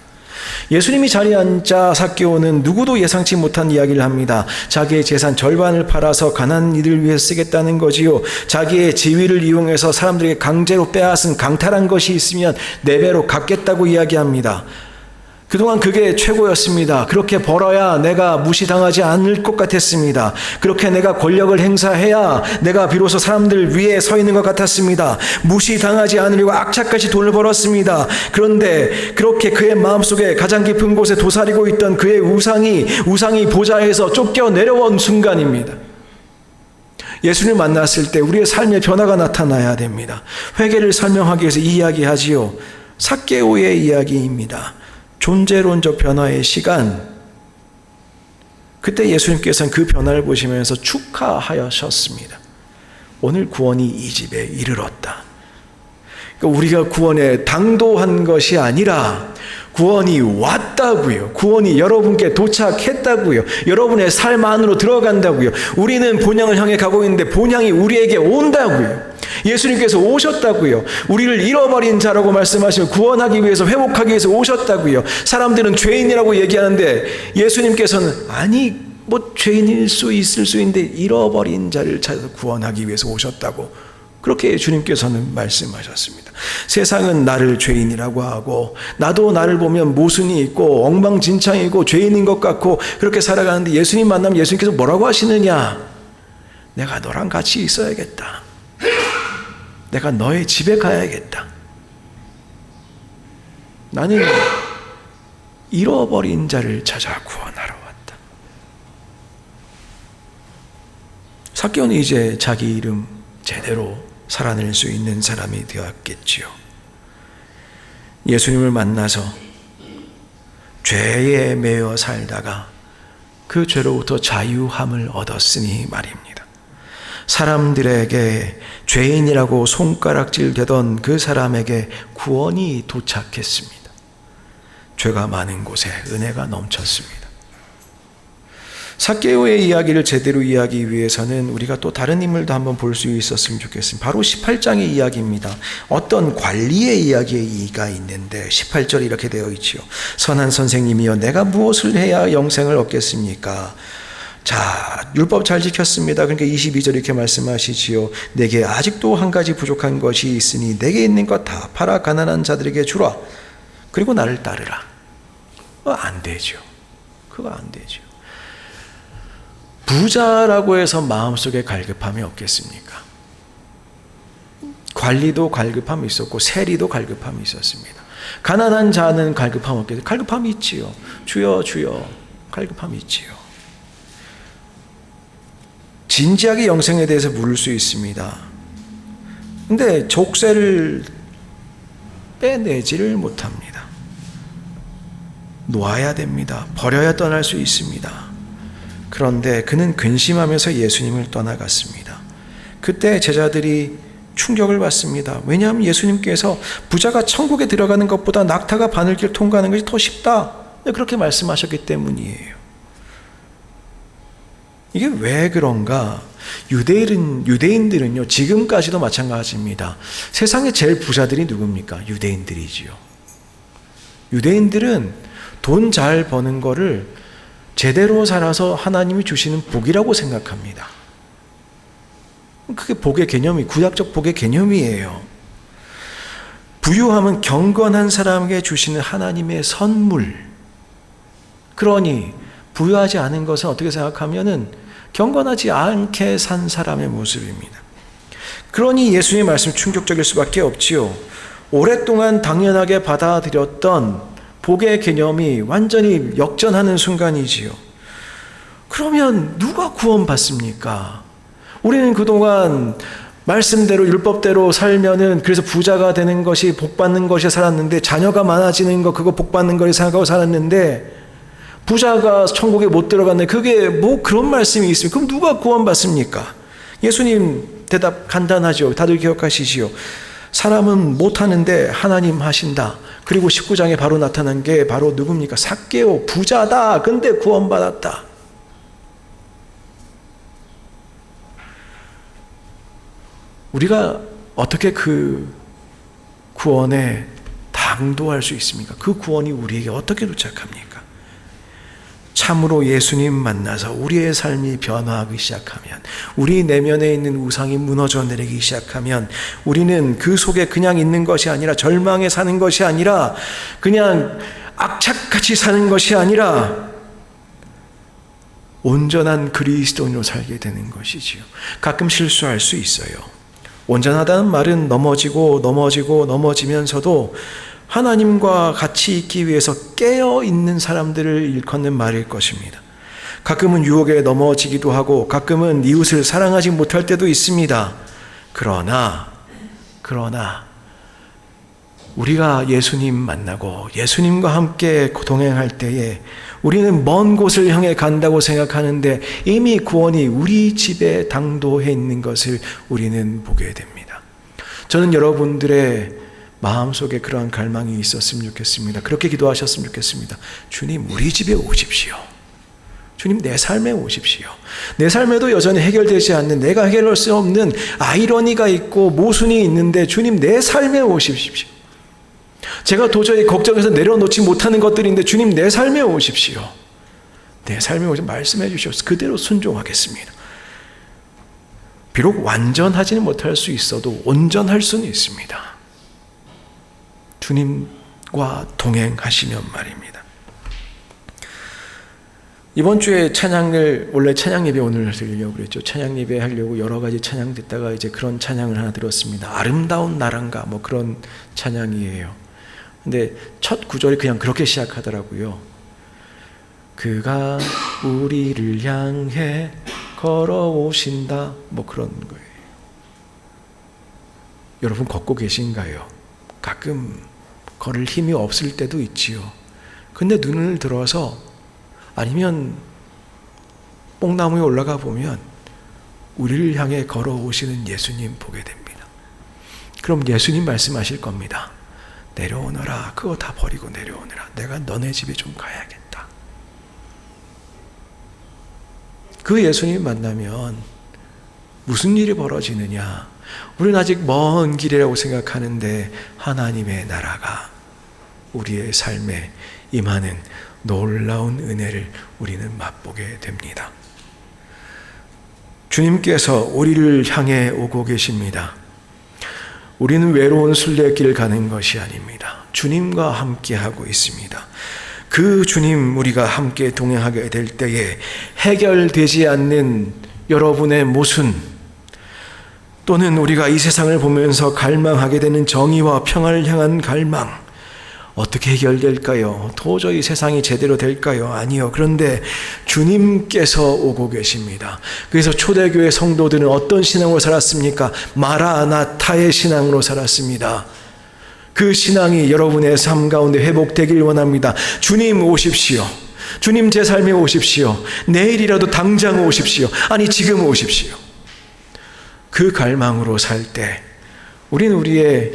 예수님이 자리에 앉자 삭개오는 누구도 예상치 못한 이야기를 합니다. 자기의 재산 절반을 팔아서 가난한 이들을 위해 쓰겠다는 거지요. 자기의 지위를 이용해서 사람들에게 강제로 빼앗은 강탈한 것이 있으면 4배로 갚겠다고 이야기합니다. 그동안 그게 최고였습니다. 그렇게 벌어야 내가 무시당하지 않을 것 같았습니다. 그렇게 내가 권력을 행사해야 내가 비로소 사람들 위에 서 있는 것 같았습니다. 무시당하지 않으려고 악착같이 돈을 벌었습니다. 그런데 그렇게 그의 마음속에 가장 깊은 곳에 도사리고 있던 그의 우상이 보좌에서 쫓겨 내려온 순간입니다. 예수를 만났을 때 우리의 삶의 변화가 나타나야 됩니다. 회개를 설명하기 위해서 이야기하지요. 삭개오의 이야기입니다. 존재론적 변화의 시간. 그때 예수님께서는 그 변화를 보시면서 축하하셨습니다. 오늘 구원이 이 집에 이르렀다. 그러니까 우리가 구원에 당도한 것이 아니라 구원이 왔다고요. 구원이 여러분께 도착했다고요. 여러분의 삶 안으로 들어간다고요. 우리는 본향을 향해 가고 있는데 본향이 우리에게 온다고요. 예수님께서 오셨다고요. 우리를 잃어버린 자라고 말씀하시고 구원하기 위해서 회복하기 위해서 오셨다고요. 사람들은 죄인이라고 얘기하는데 예수님께서는 아니 뭐 죄인일 수 있을 수 있는데 잃어버린 자를 찾아서 구원하기 위해서 오셨다고 그렇게 주님께서는 말씀하셨습니다. 세상은 나를 죄인이라고 하고 나도 나를 보면 모순이 있고 엉망진창이고 죄인인 것 같고 그렇게 살아가는데 예수님 만나면 예수님께서 뭐라고 하시느냐? 내가 너랑 같이 있어야겠다. 내가 너의 집에 가야겠다. 나는 잃어버린 자를 찾아 구원하러 왔다. 삭개오는 이제 자기 이름 제대로 살아낼 수 있는 사람이 되었겠지요. 예수님을 만나서 죄에 매여 살다가 그 죄로부터 자유함을 얻었으니 말입니다. 사람들에게 죄인이라고 손가락질 되던 그 사람에게 구원이 도착했습니다. 죄가 많은 곳에 은혜가 넘쳤습니다. 삭개오의 이야기를 제대로 이해하기 위해서는 우리가 또 다른 인물도 한번 볼 수 있었으면 좋겠습니다. 바로 18장의 이야기입니다. 어떤 관리의 이야기가 있는데 18절에 이렇게 되어 있지요. 선한 선생님이여 내가 무엇을 해야 영생을 얻겠습니까? 자, 율법 잘 지켰습니다. 그러니까 22절 이렇게 말씀하시지요. 내게 아직도 한 가지 부족한 것이 있으니 내게 있는 것 다 팔아 가난한 자들에게 주라. 그리고 나를 따르라. 안 되죠. 그거 안 되죠. 부자라고 해서 마음속에 갈급함이 없겠습니까? 관리도 갈급함이 있었고 세리도 갈급함이 있었습니다. 가난한 자는 갈급함 없겠어요? 갈급함이 있지요. 주여 주여 갈급함이 있지요. 진지하게 영생에 대해서 물을 수 있습니다. 근데 족쇄를 빼내지를 못합니다. 놓아야 됩니다. 버려야 떠날 수 있습니다. 그런데 그는 근심하면서 예수님을 떠나갔습니다. 그때 제자들이 충격을 받습니다. 왜냐하면 예수님께서 부자가 천국에 들어가는 것보다 낙타가 바늘길 통과하는 것이 더 쉽다. 그렇게 말씀하셨기 때문이에요. 이게 왜 그런가? 유대인들은요, 지금까지도 마찬가지입니다. 세상에 제일 부자들이 누굽니까? 유대인들이지요. 유대인들은 돈 잘 버는 거를 제대로 살아서 하나님이 주시는 복이라고 생각합니다. 그게 복의 개념이, 구약적 복의 개념이에요. 부유함은 경건한 사람에게 주시는 하나님의 선물. 그러니 부유하지 않은 것은 어떻게 생각하면은 경건하지 않게 산 사람의 모습입니다. 그러니 예수님의 말씀 충격적일 수밖에 없지요. 오랫동안 당연하게 받아들였던 복의 개념이 완전히 역전하는 순간이지요. 그러면 누가 구원받습니까? 우리는 그동안 말씀대로 율법대로 살면은 그래서 부자가 되는 것이 복 받는 것이 살았는데 자녀가 많아지는 거 그거 복 받는 거를 생각하고 살았는데 부자가 천국에 못 들어갔네. 그게 뭐 그런 말씀이 있습니까? 그럼 누가 구원받습니까? 예수님 대답 간단하죠. 다들 기억하시지요. 사람은 못하는데 하나님 하신다. 그리고 19장에 바로 나타난 게 바로 누굽니까? 삭개오 부자다. 근데 구원받았다. 우리가 어떻게 그 구원에 당도할 수 있습니까? 그 구원이 우리에게 어떻게 도착합니까? 참으로 예수님 만나서 우리의 삶이 변화하기 시작하면, 우리 내면에 있는 우상이 무너져 내리기 시작하면, 우리는 그 속에 그냥 있는 것이 아니라, 절망에 사는 것이 아니라, 그냥 악착같이 사는 것이 아니라 온전한 그리스도인으로 살게 되는 것이지요. 가끔 실수할 수 있어요. 온전하다는 말은 넘어지면서도 하나님과 같이 있기 위해서 깨어있는 사람들을 일컫는 말일 것입니다. 가끔은 유혹에 넘어지기도 하고 가끔은 이웃을 사랑하지 못할 때도 있습니다. 그러나 우리가 예수님 만나고 예수님과 함께 동행할 때에 우리는 먼 곳을 향해 간다고 생각하는데 이미 구원이 우리 집에 당도해 있는 것을 우리는 보게 됩니다. 저는 여러분들의 마음속에 그러한 갈망이 있었으면 좋겠습니다. 그렇게 기도하셨으면 좋겠습니다. 주님, 우리 집에 오십시오. 주님, 내 삶에 오십시오. 내 삶에도 여전히 해결되지 않는, 내가 해결할 수 없는 아이러니가 있고 모순이 있는데 주님, 내 삶에 오십시오. 제가 도저히 걱정해서 내려놓지 못하는 것들인데 주님, 내 삶에 오십시오. 내 삶에 오셔서 말씀해 주셔서 그대로 순종하겠습니다. 비록 완전하지는 못할 수 있어도 온전할 수는 있습니다. 주님과 동행하시면 말입니다. 이번 주에 찬양을, 원래 찬양 예배 오늘 드리려고 그랬죠. 찬양 예배 하려고 여러 가지 찬양 듣다가 이제 그런 찬양을 하나 들었습니다. 아름다운 나란가 뭐 그런 찬양이에요. 근데 첫 구절이 그냥 그렇게 시작하더라고요. 그가 우리를 향해 걸어오신다 뭐 그런 거예요. 여러분 걷고 계신가요? 가끔 걸을 힘이 없을 때도 있지요. 근데 눈을 들어서 아니면 뽕나무에 올라가 보면 우리를 향해 걸어오시는 예수님 보게 됩니다. 그럼 예수님 말씀하실 겁니다. 내려오너라. 그거 다 버리고 내려오너라. 내가 너네 집에 좀 가야겠다. 그 예수님 만나면 무슨 일이 벌어지느냐? 우리는 아직 먼 길이라고 생각하는데 하나님의 나라가 우리의 삶에 임하는 놀라운 은혜를 우리는 맛보게 됩니다. 주님께서 우리를 향해 오고 계십니다. 우리는 외로운 순례길 가는 것이 아닙니다. 주님과 함께하고 있습니다. 그 주님 우리가 함께 동행하게 될 때에 해결되지 않는 여러분의 모순, 또는 우리가 이 세상을 보면서 갈망하게 되는 정의와 평화를 향한 갈망, 어떻게 해결될까요? 도저히 세상이 제대로 될까요? 아니요. 그런데 주님께서 오고 계십니다. 그래서 초대교회 성도들은 어떤 신앙으로 살았습니까? 마라나타의 신앙으로 살았습니다. 그 신앙이 여러분의 삶 가운데 회복되길 원합니다. 주님 오십시오. 주님 제 삶에 오십시오. 내일이라도 당장 오십시오. 아니 지금 오십시오. 그 갈망으로 살 때 우리는 우리의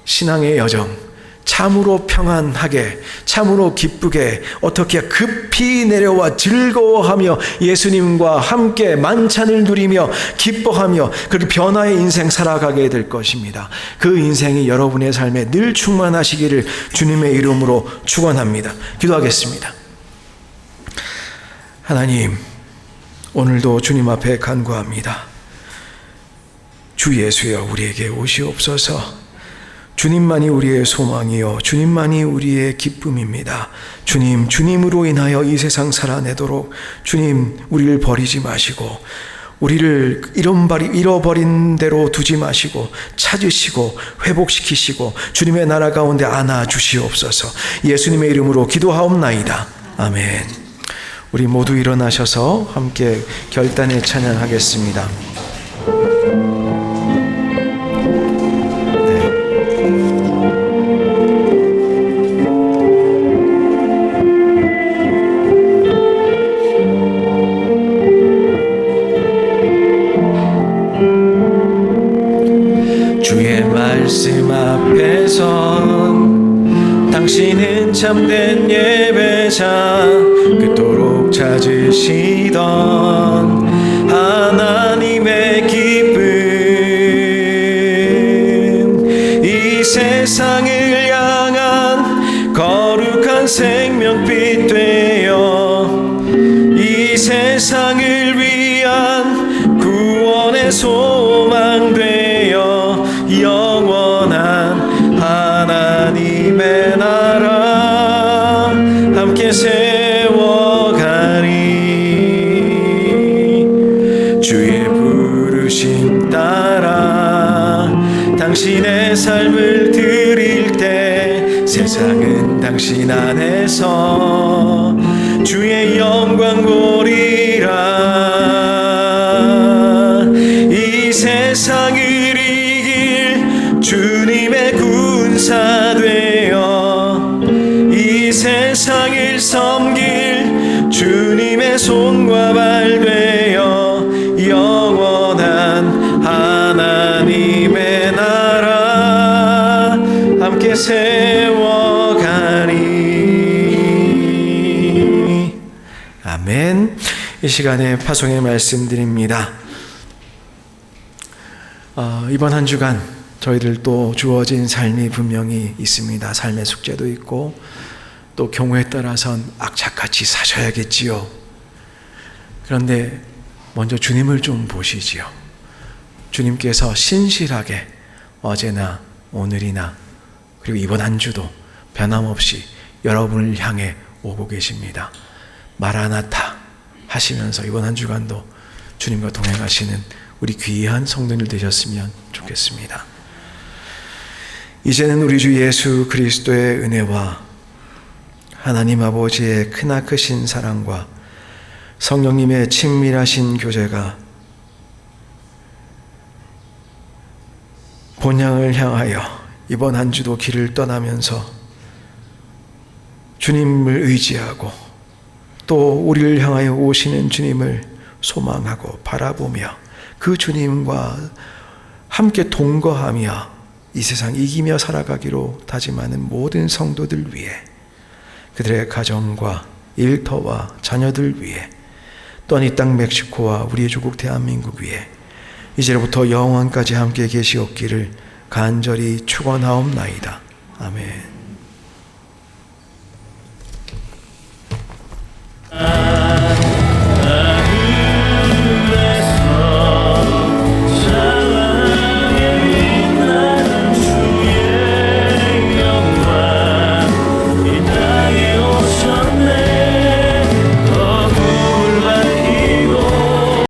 신앙의 여정 참으로 평안하게, 참으로 기쁘게, 어떻게 급히 내려와 즐거워하며 예수님과 함께 만찬을 누리며 기뻐하며 그렇게 변화의 인생 살아가게 될 것입니다. 그 인생이 여러분의 삶에 늘 충만하시기를 주님의 이름으로 축원합니다. 기도하겠습니다. 하나님, 오늘도 주님 앞에 간구합니다. 주 예수여, 우리에게 오시옵소서. 주님만이 우리의 소망이요 주님만이 우리의 기쁨입니다. 주님, 주님으로 인하여 이 세상 살아내도록 주님 우리를 버리지 마시고 우리를 잃어버린 대로 두지 마시고 찾으시고 회복시키시고 주님의 나라 가운데 안아주시옵소서. 예수님의 이름으로 기도하옵나이다. 아멘. 우리 모두 일어나셔서 함께 결단의 찬양하겠습니다. 말씀 앞에선 당신은 참된 예배자, 그토록 찾으시던 하나님의 기쁨. 이 세상을 향한 거룩한 생명빛 되어 이 세상을 위한 구원의 소망 되어 영원한 하나님의 나라 함께 세워가리. 주의 부르심 따라 당신의 삶을 드릴 때 세상은 당신 안에서 주의 영광 보리라. 이 세상을 이길 주님의 군사 되어 이 세상을 섬길 주님의 손과 발 되어 영원한 하나님의 나라 함께 세워가리. 아멘. 이 시간에 파송의 말씀드립니다. 이번 한 주간 저희들 또 주어진 삶이 분명히 있습니다. 삶의 숙제도 있고 또 경우에 따라선 악착같이 사셔야겠지요. 그런데 먼저 주님을 좀 보시지요. 주님께서 신실하게 어제나 오늘이나 그리고 이번 한 주도 변함없이 여러분을 향해 오고 계십니다. 마라나타 하시면서 이번 한 주간도 주님과 동행하시는 우리 귀한 성도들 되셨으면 좋겠습니다. 이제는 우리 주 예수 그리스도의 은혜와 하나님 아버지의 크나크신 사랑과 성령님의 친밀하신 교제가 본향을 향하여 이번 한 주도 길을 떠나면서 주님을 의지하고 또 우리를 향하여 오시는 주님을 소망하고 바라보며 그 주님과 함께 동거하며 이 세상 이기며 살아가기로 다짐하는 모든 성도들 위해, 그들의 가정과 일터와 자녀들 위해, 또한 이 땅 멕시코와 우리의 조국 대한민국 위해 이제로부터 영원까지 함께 계시옵기를 간절히 축원하옵나이다. 아멘.